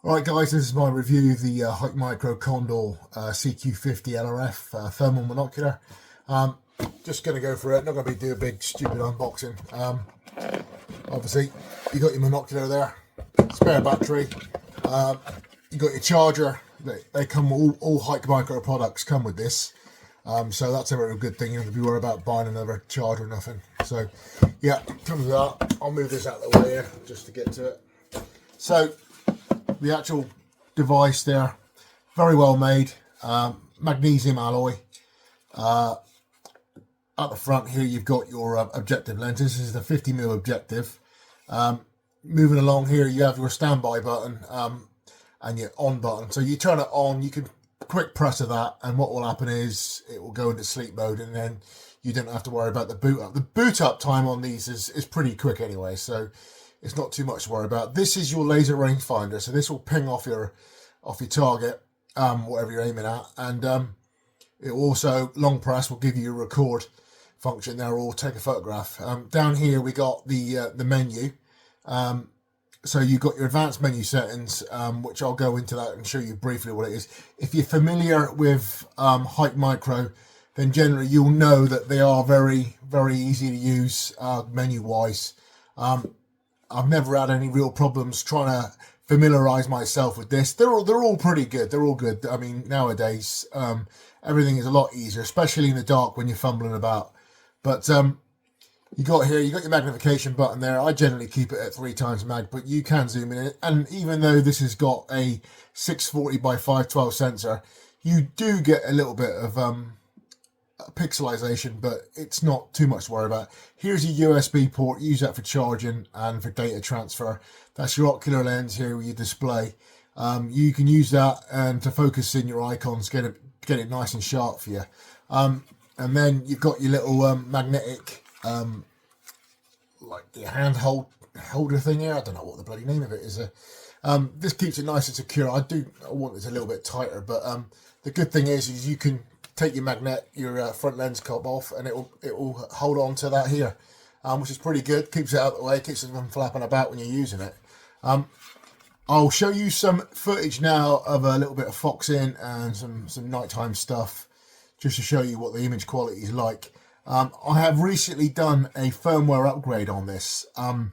Alright guys, this is my review of the Hikmicro Cq50 LRF thermal monocular. Just going to go for it, not going to be do a big stupid unboxing. Obviously, you got your monocular there, spare battery, you got your charger. They come, all Hikmicro products come with this. So that's a very good thing. You don't have to be worried about buying another charger or nothing. So yeah, comes with that. I'll move this out of the way here just to get to it. So the actual device there, very well made, magnesium alloy. At the front here you've got your objective lens. This is the 50mm objective. Moving along here you have your standby button and your on button. So you turn it on, you can quick press of that, and what will happen is it will go into sleep mode, and then you don't have to worry about the boot up. The boot up time on these is pretty quick anyway, so it's not too much to worry about. This is your laser rangefinder, so this will ping off your target, whatever you're aiming at, and it will also, long press will give you a record function there, or take a photograph. Down here we got the menu. So you've got your advanced menu settings, which I'll go into that and show you briefly what it is. If you're familiar with Hikmicro, then generally you'll know that they are very, very easy to use menu-wise. I've never had any real problems trying to familiarize myself with this. They're all pretty good. They're all good. I mean, nowadays everything is a lot easier, especially in the dark when you're fumbling about. But you got your magnification button there. I generally keep it at 3x mag, but you can zoom in it. And even though this has got a 640 by 512 sensor, you do get a little bit of pixelization, but it's not too much to worry about. Here's your USB port. Use that for charging and for data transfer. That's your ocular lens here with your display. You can use that and to focus in your icons, get it nice and sharp for you. And then you've got your little magnetic, like your handhold holder thing here. I don't know what the bloody name of it is. This keeps it nice and secure. I want it a little bit tighter, but the good thing is you can take your front lens cob off, and it will hold on to that here, which is pretty good. Keeps it out of the way, keeps it from flapping about when you're using it. I'll show you some footage now of a little bit of foxing and some nighttime stuff, just to show you what the image quality is like. I have recently done a firmware upgrade on this, and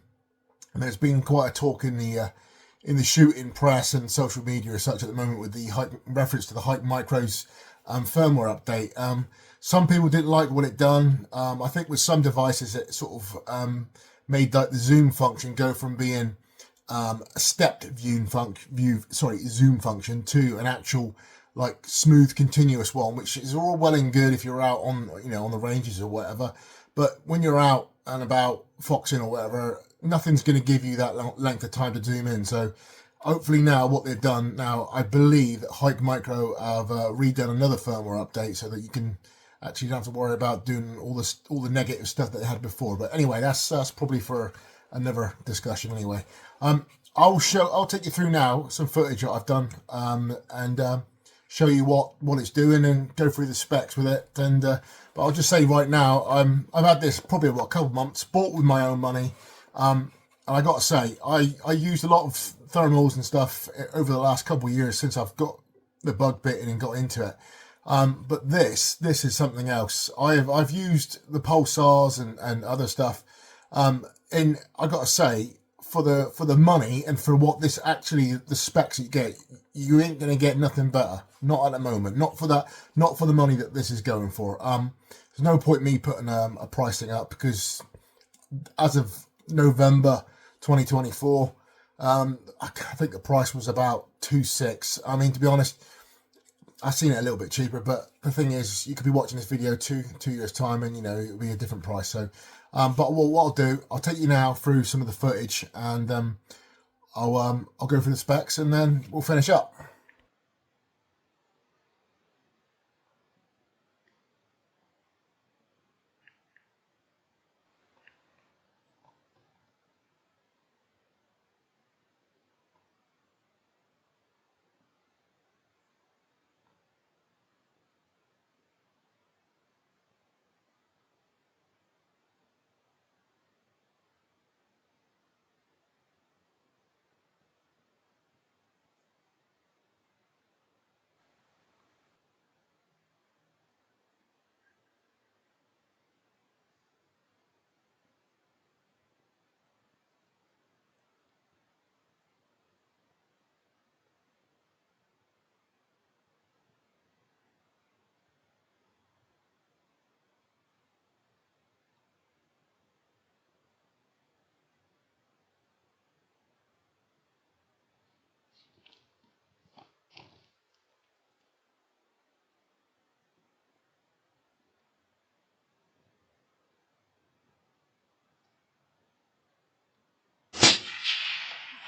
there's been quite a talk in the shooting press and social media as such at the moment with the reference to the Hikmicro's firmware update. Some people didn't like what it done. I think with some devices it sort of made like the zoom function go from being a stepped zoom function to an actual like smooth continuous one, which is all well and good if you're out on on the ranges or whatever, but when you're out and about foxing or whatever, nothing's going to give you that length of time to zoom in. So hopefully now what they've done now, I believe that Hikmicro have redone another firmware update so that you can actually don't have to worry about doing all the negative stuff that they had before. But anyway, that's probably for another discussion anyway. I'll take you through now some footage that I've done, and show you what it's doing and go through the specs with it. And but I'll just say right now, I've had this probably a couple of months, bought with my own money, and I got to say I used a lot of thermals and stuff over the last couple of years since I've got the bug bitten and got into it. But this is something else. I've used the pulsars and other stuff, and I got to say, for the money and for what this actually, the specs you get, you ain't gonna get nothing better. Not at the moment. Not for the money that this is going for. There's no point me putting a pricing up, because as of November 2024, I think the price was about 2.6. I mean, to be honest, I've seen it a little bit cheaper, but the thing is, you could be watching this video two years time, and it'll be a different price. So but what I'll do, I'll take you now through some of the footage, and I'll go through the specs, and then we'll finish up.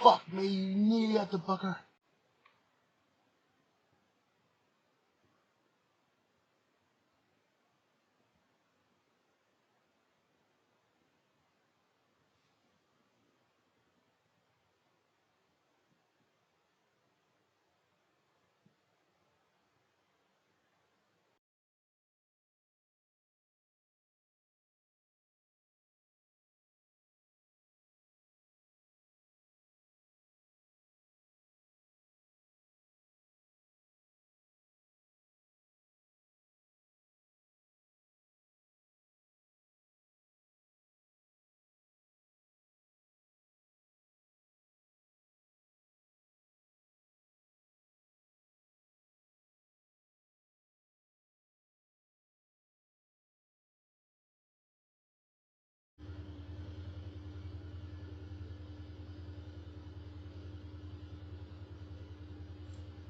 Fuck me, you nearly had the bugger.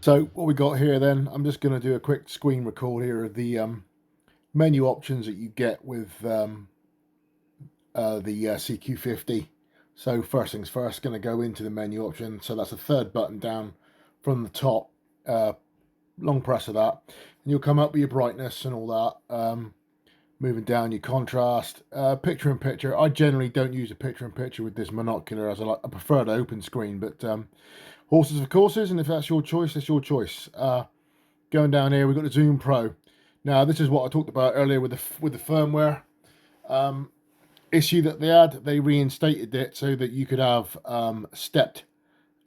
So what we got here then, I'm just going to do a quick screen record here of the menu options that you get with the CQ50. So first things first, going to go into the menu option. So that's the third button down from the top. Long press of that, and you'll come up with your brightness and all that. Moving down your contrast, picture in picture. I generally don't use a picture in picture with this monocular, as I prefer the open screen. But horses for courses, and if that's your choice, that's your choice. Going down here, we've got the Zoom Pro. Now this is what I talked about earlier with the firmware issue that they had. They reinstated it so that you could have stepped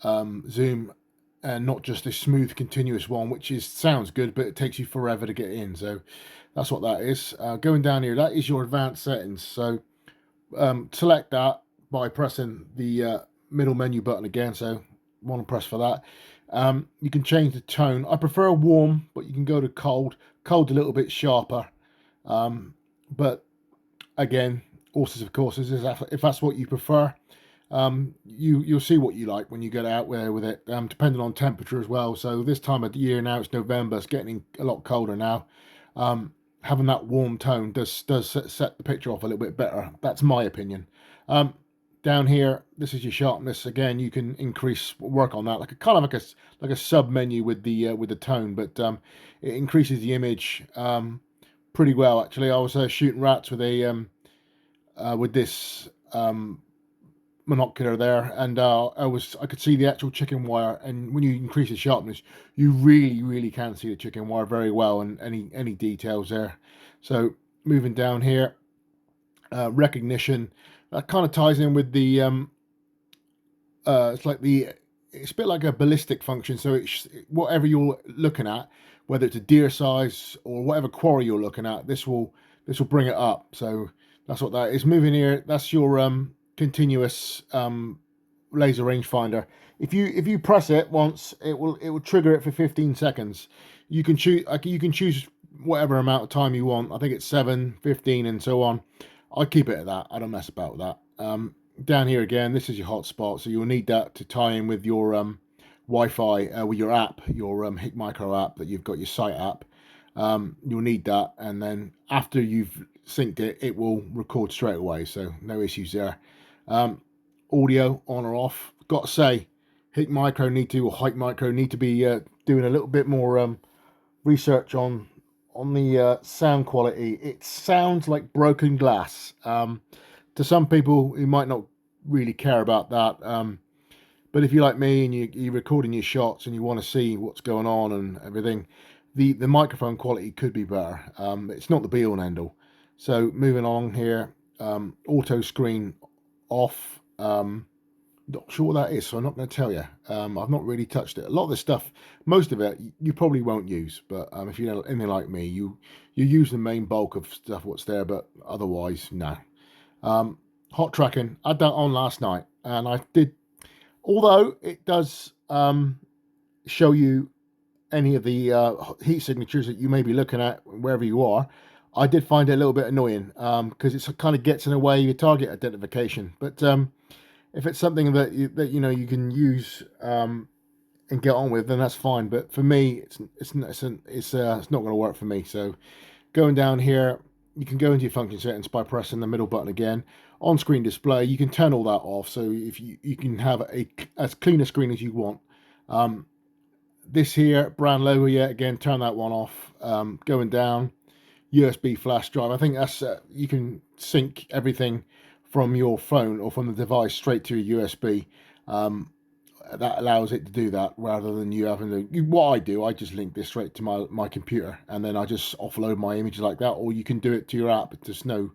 zoom and not just a smooth continuous one, which sounds good, but it takes you forever to get in. So that's what that is. Going down here, that is your advanced settings. So select that by pressing the middle menu button again. So want to press for that. You can change the tone. I prefer warm, but you can go to cold. Cold a little bit sharper. But again, horses of courses, if that's what you prefer. You'll see what you like when you get out there with it, depending on temperature as well. So this time of the year now, it's November, it's getting a lot colder now. Having that warm tone does set the picture off a little bit better. That's my opinion. Down here, this is your sharpness. Again, you can work on that, like a kind of like a sub menu with the tone, but it increases the image pretty well. Actually, I was shooting rats with a with this monocular there, and I could see the actual chicken wire, and when you increase the sharpness, you really can see the chicken wire very well, and any details there. So moving down here, recognition, that kind of ties in with the it's a bit like a ballistic function. So it's whatever you're looking at, whether it's a deer size or whatever quarry you're looking at, this will bring it up. So that's what that is. Moving here, that's your continuous laser rangefinder. If you press it once, it will trigger it for 15 seconds. You can choose whatever amount of time you want. I think it's 7, 15, and so on. I keep it at that. I don't mess about with that. Down here again, this is your hotspot, so you'll need that to tie in with your Wi-Fi, with your app, your Hikmicro app that you've got, your site app. You'll need that, and then after you've synced it, it will record straight away, so no issues there. Audio on or off. Got to say, Hikmicro need to be doing a little bit more research on the sound quality. It sounds like broken glass. To some people who might not really care about that, but if you're like me and you're recording your shots and you want to see what's going on and everything, the microphone quality could be better. It's not the be all and end all. So moving on here, auto screen off. Not sure what that is, so I'm not going to tell you. I've not really touched it. A lot of the stuff, most of it, you probably won't use. But if you're anything like me, you use the main bulk of stuff what's there, but otherwise, no. Hot tracking, I had that on last night, and I did. Although it does show you any of the heat signatures that you may be looking at wherever you are, I did find it a little bit annoying because it kind of gets in the way of your target identification. But if it's something that you can use and get on with, then that's fine. But for me, it's not going to work for me. So going down here, you can go into your function settings by pressing the middle button again. On screen display, you can turn all that off, so if you can have as clean a screen as you want. This here, brand logo, yeah, again, turn that one off. Going down, USB flash drive. I think that's you can sync everything from your phone or from the device straight to a USB. That allows it to do that rather than you having to. What I do, I just link this straight to my computer, and then I just offload my images like that. Or you can do it to your app. There's no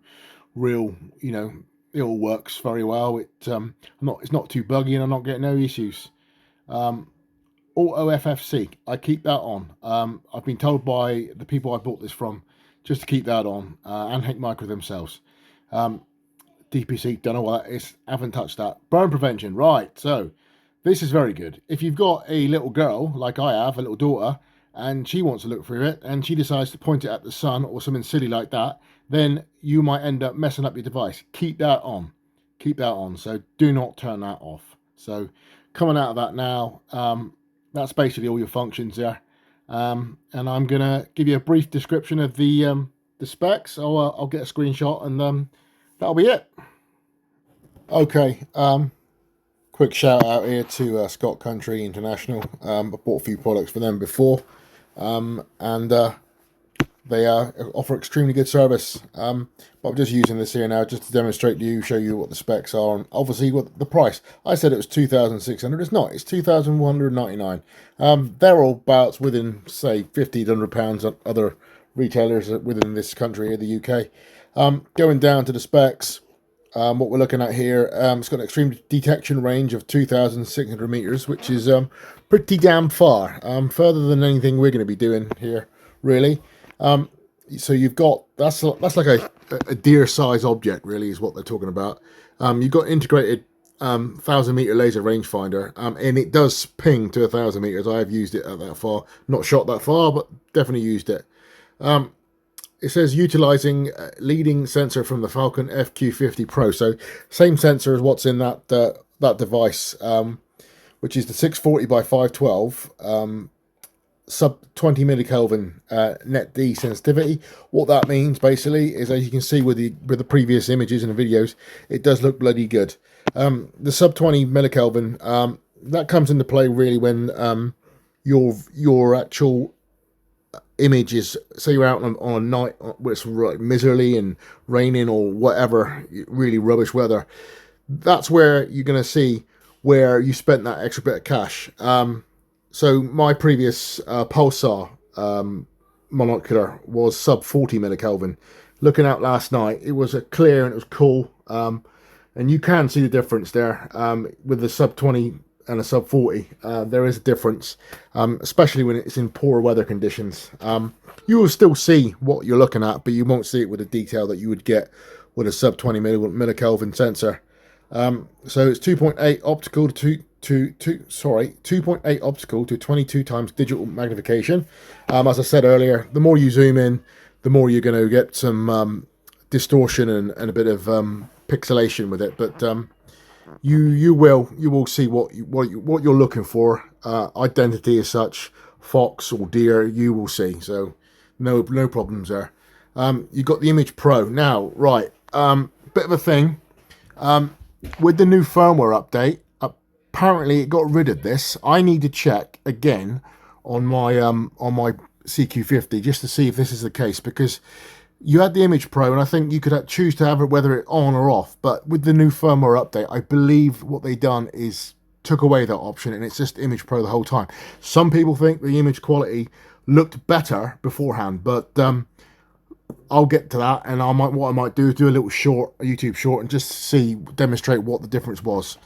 real, it all works very well. It's not too buggy, and I'm not getting no issues. Auto FFC, I keep that on. I've been told by the people I bought this from just to keep that on, and Hikmicro themselves. DPC, don't know what that is, haven't touched that. Burn prevention, right, so this is very good. If you've got a little girl, like I have, a little daughter, and she wants to look through it, and she decides to point it at the sun or something silly like that, then you might end up messing up your device. Keep that on. Keep that on, so do not turn that off. So coming out of that now, that's basically all your functions there. And I'm going to give you a brief description of the specs. I'll get a screenshot, and that'll be it. Okay, quick shout out here to Scott Country International. I bought a few products for them before, and they offer extremely good service. But I'm just using this here now just to demonstrate to you, show you what the specs are, and obviously what the price. I said it was $2,600. It's not. It's $2,199. They're all about within, say, £50 to £100 on other retailers within this country here, the UK. Going down to the specs. What we're looking at here, it's got an extreme detection range of 2,600 meters, which is pretty damn far, further than anything we're going to be doing here, really. So you've got that's like a deer size object, really, is what they're talking about. You've got integrated 1,000 meter laser rangefinder, and it does ping to 1,000 meters. I have used it at that far, not shot that far, but definitely used it. It says utilizing leading sensor from the Falcon FQ50 Pro. So same sensor as what's in that that device, which is the 640 by 512 sub 20 millikelvin net D sensitivity. What that means basically is, as you can see with the previous images and the videos, it does look bloody good. The sub 20 millikelvin, that comes into play really when your actual image is, say you're out on a night where it's like miserly and raining or whatever, really rubbish weather. That's where you're going to see where you spent that extra bit of cash. So my previous Pulsar monocular was sub 40 millikelvin. Looking out last night, it was clear and it was cool, and you can see the difference there with the sub 20 and a sub 40. There is a difference, especially when it's in poor weather conditions. You will still see what you're looking at, but you won't see it with the detail that you would get with a sub 20 millikelvin sensor. So it's 2.8 optical to 2.8 optical to 22 times digital magnification. As I said earlier, the more you zoom in, the more you're going to get some distortion and a bit of pixelation with it. But you will see what you're looking for. Identity as such, fox or deer, you will see. So no problems there. You've got the Image Pro now, right? Bit of a thing with the new firmware update. Apparently it got rid of this. I need to check again on my CQ50 just to see if this is the case, because you had the Image Pro and I think you could choose to have it whether it on or off, but with the new firmware update, I believe what they done is took away that option and it's just Image Pro the whole time. Some people think the image quality looked better beforehand, but I'll get to that, and what I might do is do a little a YouTube short, and just demonstrate what the difference was.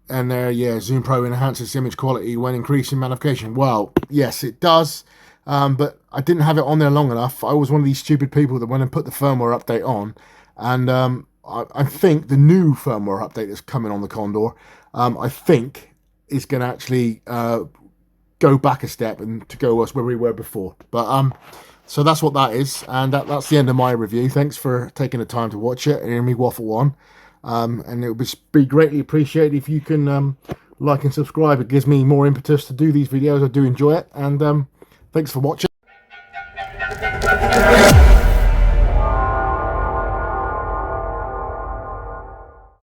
And there, yeah, Zoom Pro enhances image quality when increasing magnification. Well, yes, it does, but I didn't have it on there long enough. I was one of these stupid people that went and put the firmware update on, and I think the new firmware update that's coming on the Condor, I think is going to actually go back a step and to go us where we were before. But so that's what that is, and that's the end of my review. Thanks for taking the time to watch it and hear me waffle on. And it would be greatly appreciated if you can like and subscribe. It gives me more impetus to do these videos. I do enjoy it, and thanks for watching.